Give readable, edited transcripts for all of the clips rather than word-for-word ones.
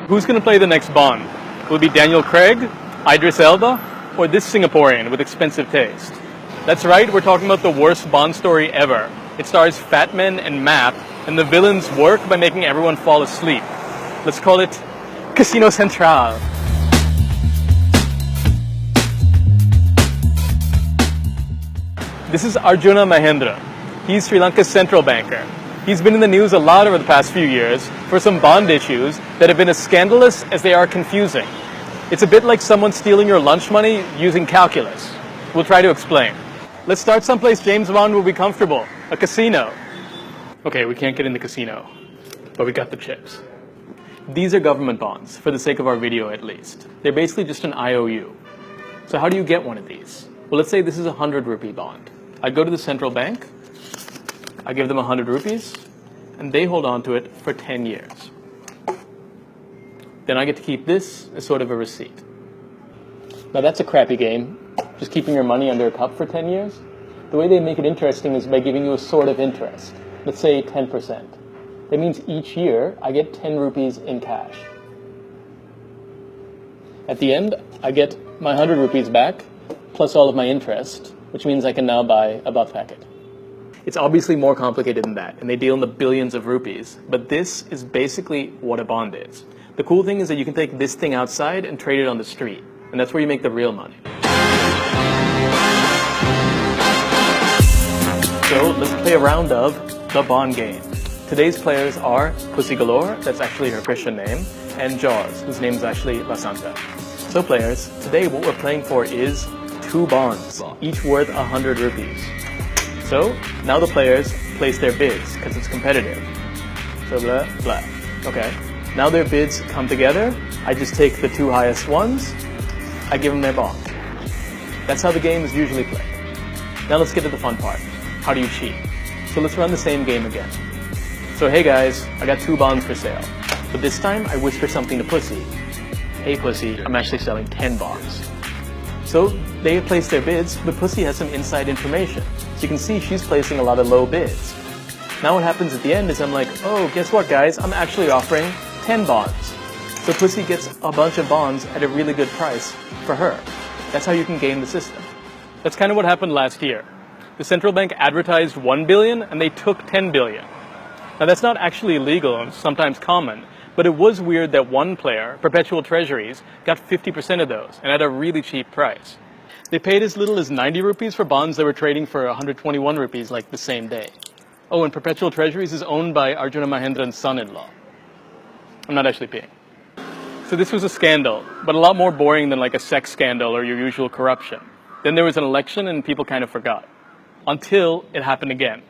Who's going to play the next Bond? Will it be Daniel Craig, Idris Elba, or this Singaporean with expensive taste? That's right, we're talking about the worst Bond story ever. It stars fat men and map, and the villains work by making everyone fall asleep. Let's call it Casino Central. This is Arjuna Mahendra. He's Sri Lanka's central banker. He's been in the news a lot over the past few years for some bond issues that have been as scandalous as they are confusing. It's a bit like someone stealing your lunch money using calculus. We'll try to explain. Let's start someplace James Bond will be comfortable. A casino. Okay, we can't get in the casino, but we got the chips. These are government bonds, for the sake of our video at least. They're basically just an IOU. So how do you get one of these? Well, let's say this is a 100 rupee bond. I go to the central bank, I give them 100 rupees, and they hold on to it for 10 years. Then I get to keep this as sort of a receipt. Now that's a crappy game, just keeping your money under a cup for 10 years. The way they make it interesting is by giving you a sort of interest. Let's say 10%. That means each year I get 10 rupees in cash. At the end, I get my 100 rupees back, plus all of my interest, which means I can now buy a buff packet. It's obviously more complicated than that, and they deal in the billions of rupees, but this is basically what a bond is. The cool thing is that you can take this thing outside and trade it on the street, and that's where you make the real money. So let's play a round of the bond game. Today's players are Pussy Galore, that's actually her Christian name, and Jaws, whose name is actually La Santa. So players, today what we're playing for is 2 bonds, each worth 100 rupees. So now the players place their bids, because it's competitive. So blah, blah. Okay. Now their bids come together. I just take the 2 highest ones. I give them their bond. That's how the game is usually played. Now let's get to the fun part. How do you cheat? So let's run the same game again. So hey guys, I got 2 bonds for sale. But this time I whisper something to Pussy. Hey Pussy, I'm actually selling 10 bonds. So they have placed their bids, but Pussy has some inside information. So you can see she's placing a lot of low bids. Now what happens at the end is I'm like, oh, guess what guys? I'm actually offering 10 bonds. So Pussy gets a bunch of bonds at a really good price for her. That's how you can game the system. That's kind of what happened last year. The central bank advertised 1 billion and they took 10 billion. Now that's not actually illegal and sometimes common, but it was weird that one player, Perpetual Treasuries, got 50% of those and at a really cheap price. They paid as little as 90 rupees for bonds that were trading for 121 rupees like the same day. Oh, and Perpetual Treasuries is owned by Arjuna Mahendra's son-in-law. I'm not actually peeing. So this was a scandal, but a lot more boring than like a sex scandal or your usual corruption. Then there was an election and people kind of forgot. Until it happened again.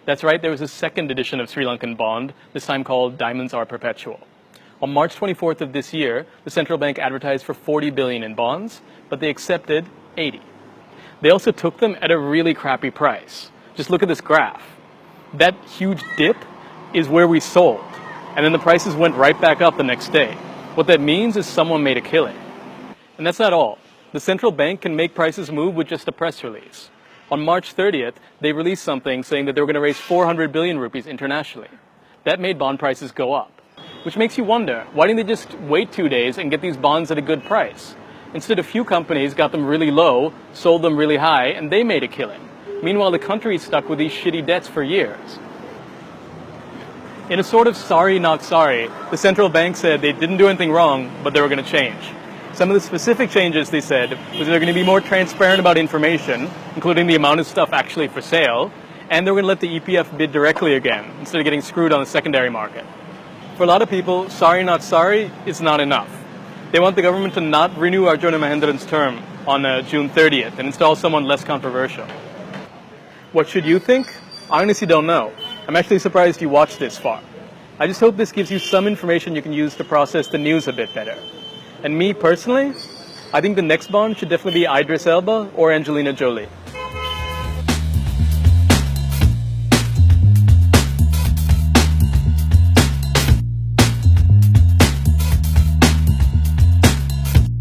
That's right, there was a second edition of Sri Lankan bond, this time called Diamonds Are Perpetual. On March 24th of this year, the central bank advertised for 40 billion in bonds, but they accepted 80. They also took them at a really crappy price. Just look at this graph. That huge dip is where we sold, and then the prices went right back up the next day. What that means is someone made a killing. And that's not all. The central bank can make prices move with just a press release. On March 30th, they released something saying that they were going to raise 400 billion rupees internationally. That made bond prices go up. Which makes you wonder, why didn't they just wait 2 days and get these bonds at a good price? Instead, a few companies got them really low, sold them really high, and they made a killing. Meanwhile, the country is stuck with these shitty debts for years. In a sort of sorry, not sorry, the central bank said they didn't do anything wrong, but they were going to change. Some of the specific changes, they said, was they're going to be more transparent about information, including the amount of stuff actually for sale, and they were going to let the EPF bid directly again, instead of getting screwed on the secondary market. For a lot of people, sorry, not sorry is not enough. They want the government to not renew Arjuna Mahendra's term on June 30th and install someone less controversial. What should you think? I honestly don't know. I'm actually surprised you watched this far. I just hope this gives you some information you can use to process the news a bit better. And me personally, I think the next bond should definitely be Idris Elba or Angelina Jolie.